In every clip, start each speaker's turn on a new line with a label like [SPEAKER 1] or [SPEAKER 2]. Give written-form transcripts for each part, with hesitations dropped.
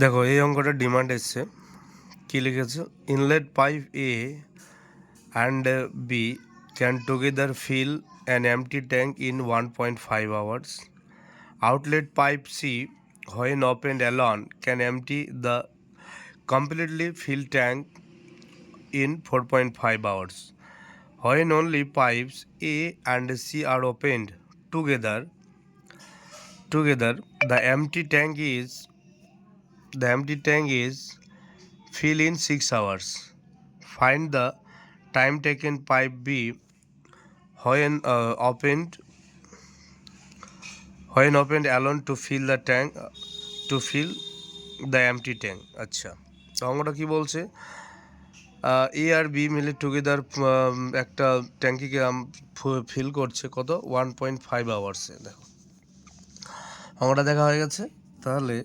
[SPEAKER 1] দেখো এই অঙ্কটা ডিমান্ড এসছে, কি লিখেছে, inlet pipe A and B can together fill an empty tank in 1.5 hours. Outlet pipe C, when opened alone, can empty the completely filled tank in 4.5 hours. When only pipes A and C are opened together, the empty tank is fill in 6 hours. Find the time taken pipe B when opened alone to fill the tank to fill the empty tank. আচ্ছা, তো অঙ্কটা কি বলছে, এ আর B মিলে together একটা ট্যাঙ্কিকে feel করছে কত 1.5 আওয়ার্সে। দেখো অঙ্কটা দেখা হয়ে গেছে, তাহলে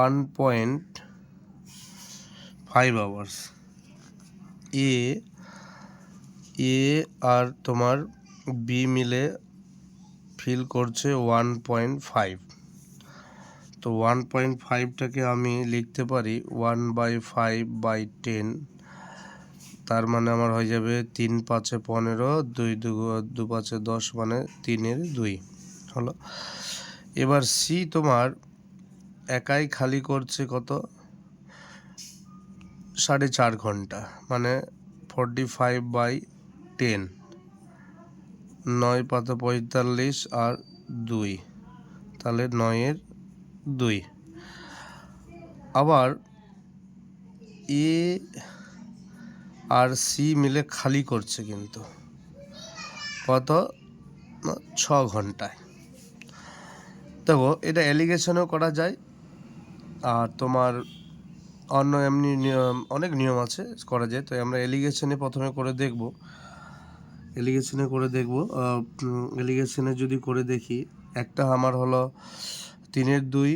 [SPEAKER 1] 1.5 আওয়ার্স এ আর তোমার বি মিলে ফিল করছে 1.5। তো 1.5টাকে আমি লিখতে পারি 1/5/10, তার মানে আমার হয়ে যাবে 3 5 15, 2 5 10, মানে 3/2 হলো। এবার সি তোমার একাই খালি করছে কত 4.5 ঘন্টা, মানে 45/10, 9 5 45 আর 2, তাহলে 9/2। আবার এ আর সি মিলে খালি করছে কিন্তু কত 6 ঘন্টায়। দেখো এটা অ্যালিগেশনও করা যায়, আর তোমার অন্য এমনি অনেক নিয়ম আছে করা যায়। তো আমরা এলিগেশনে প্রথমে করে দেখব, এলিগেশনে যদি করে দেখি, একটা আমার হলো 3/2,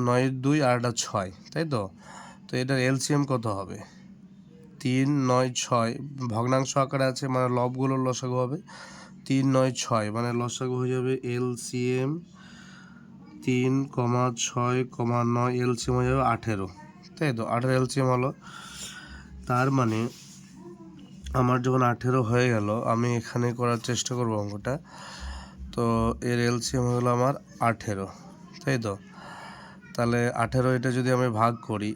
[SPEAKER 1] 9/2 আর একটা 6, তাই তো। তো এটার এলসিএম কত হবে, 3 9 6 ভগ্নাংশ আকারে আছে, মানে লবগুলোর লসাগু হবে 3 9 6, মানে লসাগু হয়ে যাবে এলসিএম 3, 6, 9, এলসিএম হয়ে যাবে 18, তাই তো। 18 এলসিএম হলো, তার মানে আমার যখন 18 হয়ে গেল, আমি এখানে করার চেষ্টা করবো অঙ্কটা। তো এর এলসিএম হলো আমার 18, তাই তো। তাহলে 18 এটা যদি আমি ভাগ করি,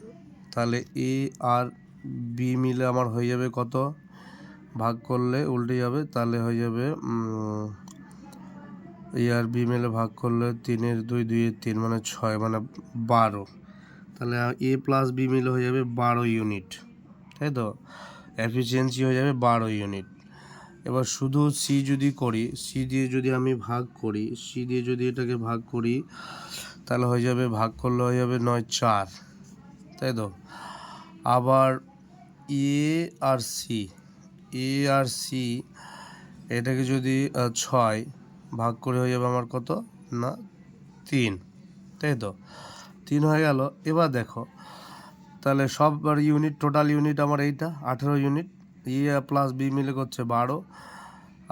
[SPEAKER 1] তাহলে এ আর বি মিলে আমার হয়ে যাবে কত, ভাগ করলে উল্টে যাবে, তাহলে হয়ে যাবে এ আর বি মিলে ভাগ করলে 3/2, 2/3, মানে 6, মানে 12। তাহলে এ প্লাস বি মিলে হয়ে যাবে 12 ইউনিট, তাই তো। এফিসিয়েন্সি হয়ে যাবে 12 ইউনিট। এবার শুধু সি যদি করি, সি দিয়ে যদি আমি ভাগ করি, সি দিয়ে যদি এটাকে ভাগ করি, তাহলে হয়ে যাবে, ভাগ করলে হয়ে যাবে 9 4, তাই তো। আবার এ আর সি এটাকে যদি 6 ভাগ করে হয়ে যাবে আমার কত না 3, তাই তো। 3 হয়ে গেল। এবার দেখো তাহলে সব ইউনিট, টোটাল ইউনিট আমার এইটা 18 ইউনিট। এ প্লাস বি মিলে করছে 12,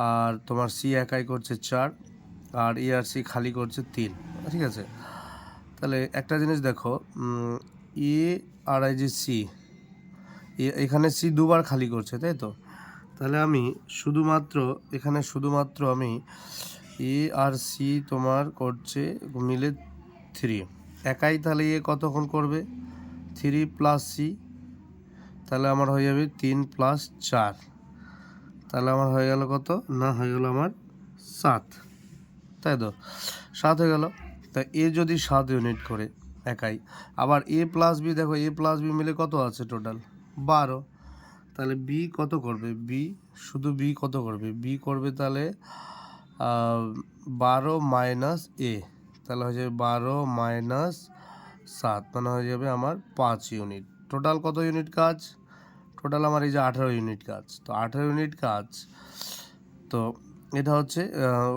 [SPEAKER 1] আর তোমার সি একাই করছে 4, আর এ আর সি খালি করছে 3, ঠিক আছে। তাহলে একটা জিনিস দেখো, এ আর এই যে সি, এখানে সি দুবার খালি করছে, তাই তো। তাহলে আমি শুধুমাত্র আমি এ আর সি তোমার করছে মিলে 3, একাই, তাহলে এ কতক্ষণ করবে 3 প্লাস সি, তাহলে আমার হয়ে যাবে 3 প্লাস 4, তাহলে আমার হয়ে গেল কত না, হয়ে গেল আমার 7, তাই তো। 7 হয়ে গেল। তা এ যদি 7 ইউনিট করে একাই, আবার এ প্লাস বি, দেখো এ প্লাস বি মিলে কত আছে টোটাল 12, তাহলে বি কত করবে, শুধু বি কত করবে, বি করবে তাহলে 12 মাইনাস এ, তাহলে হয়ে যাবে 12 মাইনাস 7, মানে হয়ে যাবে আমার 5 ইউনিট। টোটাল কত ইউনিট কাজ, টোটাল আমার এই যে 18 ইউনিট কাজ। তো 18 ইউনিট কাজ, তো এটা হচ্ছে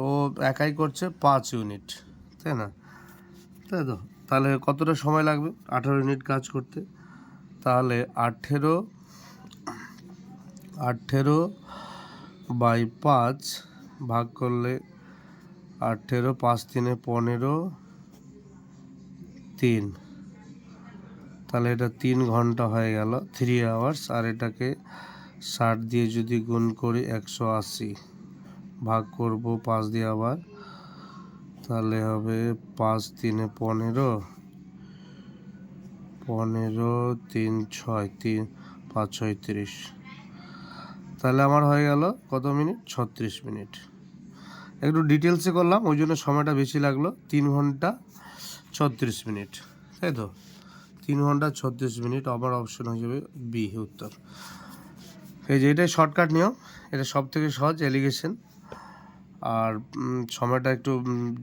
[SPEAKER 1] ও একাই করছে 5 ইউনিট, তাই না, তাই তো। তাহলে কতটা সময় লাগবে 18 ইউনিট কাজ করতে, তাহলে 18/5 ভাগ করলে 18, 5 3 15, 3, তাহলে এটা 3 ঘন্টা হয়ে গেল, 3 আওয়ার্স। আর এটাকে 60 দিয়ে যদি গুণ করি 180, ভাগ করব 5 দিয়ে আবার, তাহলে হবে 5 3 15, 3 6 3 5 6 30। তাহলে আমার হয়ে গেল কত মিনিট? 36 মিনিট। একটু ডিটেলসে করলাম, ওই জন্য সময়টা বেশি লাগলো। 3 ঘন্টা 36 মিনিট, তাই তো? 3 ঘন্টা 36 মিনিট। আমার অপশন হয়ে যাবে বি উত্তর। এই যে এটাই শর্টকাট নিয়ম, এটা সব থেকে সহজ এলিগেশন। আর সময়টা একটু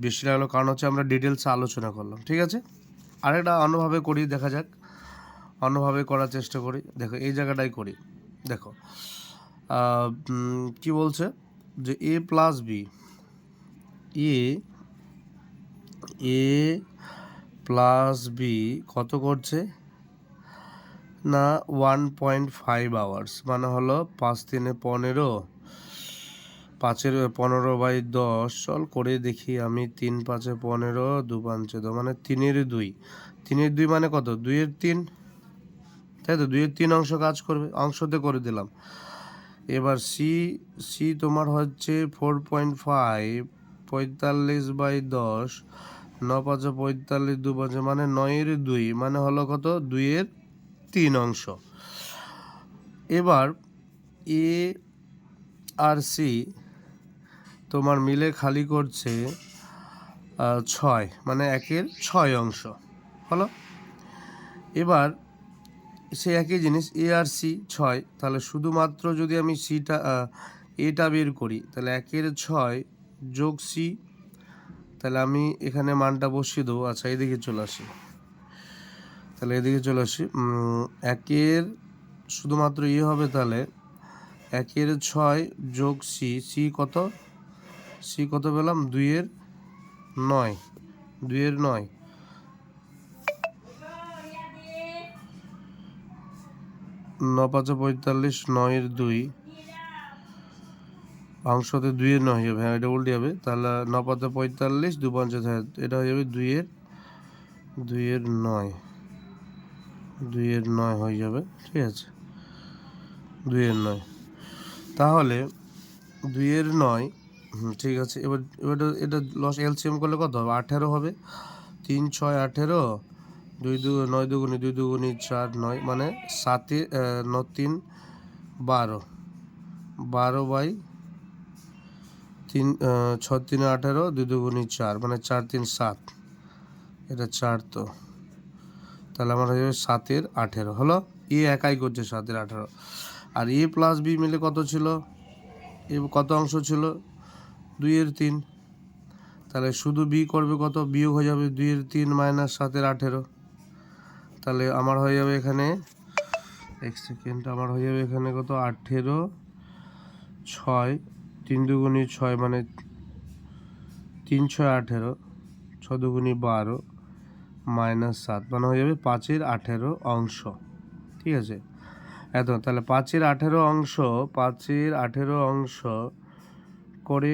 [SPEAKER 1] বেশি লাগলো, কারণ হচ্ছে আমরা ডিটেলসে আলোচনা করলাম। ঠিক আছে, আরেকটা অন্যভাবে করি, দেখা যাক। অন্যভাবে করার চেষ্টা করি। দেখো এই জায়গাটাই করি। দেখো কি বলছে যে এ প্লাস বি, এ প্লাস বি কত করছে না 1.5 আওয়ার্স, মানে হলো 5 3 15, 5 15/10। চল করে দেখি আমি। 3 5 15, 2 5 14, মানে 3 2। 3 2 মানে কত? 2 3, তাই তো? 2 3 অংশ কাজ করবে, অংশতে করে দিলাম। এবার সি তোমার হচ্ছে 4.5, 45/10, 9 5 45, 2 5, মানে 9 2, মানে হলো কত? 2 3 অংশ। এবার এ আর সি তোমার মিলে খালি করছে 6, মানে 1 6 অংশ হলো। এবার সে একই জিনিস, এ আর সি 6, তাহলে শুধুমাত্র যদি আমি এটা বের করি, তাহলে 1 6 যোগ সি, তাহলে আমি এখানে মানটা বসিয়ে দেবো। আচ্ছা, এদিকে চলে আসি, তাহলে এদিকে চলে আসি। 1 শুধুমাত্র হবে, তাহলে 1 6 যোগ সি কত? সি কত পেলাম? 2 9, 2 9, 9 5 45, 9 2, অংশতে 2 9 হবে। হ্যাঁ, এটা উল্টে যাবে। তাহলে 9 5 45, 2 5, এটা হয়ে যাবে 2 9, 2 9 হয়ে যাবে। ঠিক আছে, 2 9। তাহলে 2 9, ঠিক আছে। এবার এটা লস এলসিএম করলে কত হবে? 18 হবে। 3 6 18, 2 2 9 2 2 2 4 9, মানে 7 9 3 12, 12/3, 6 3 18, 2 2 4, মানে 4 3 7, এটা 4 তো। তাহলে আমার হয়ে যাবে 7 18 হলো। এ একাই করছে 7 18। আর এ প্লাস বি মিলে কত ছিল? এ কত অংশ ছিল? 2 3। তাহলে শুধু বি করবে কত? বিয়োগ হয়ে যাবে 2 3 মাইনাস 7 18। তাহলে আমার হয়ে যাবে এখানে, এক সেকেন্ড, আমার হয়ে যাবে এখানে কত? 18 6, 3 2 6, মানে 3 6 18, 6 2 12, মাইনাস 7, মানে হয়ে যাবে 5 18 অংশ। ঠিক আছে, এত। তাহলে 5 18 অংশ, 5 18 অংশ করে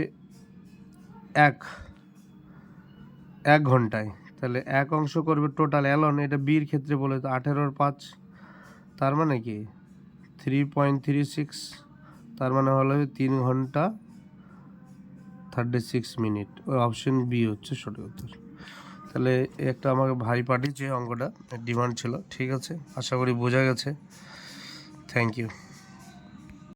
[SPEAKER 1] এক ঘন্টায়, তাহলে 1 অংশ করবে টোটাল অ্যালন। এটা বির ক্ষেত্রে বলে তো 18 5, তার মানে কি 3.36, তার মানে হলো 3 ঘন্টা 36 মিনিট। ওই অপশন বি হচ্ছে সঠিক উত্তর। তাহলে একটা আমাকে ভাই পাঠিয়েছে অঙ্কটা, ডিমান্ড ছিল। ঠিক আছে, আশা করি বোঝা গেছে। Thank you.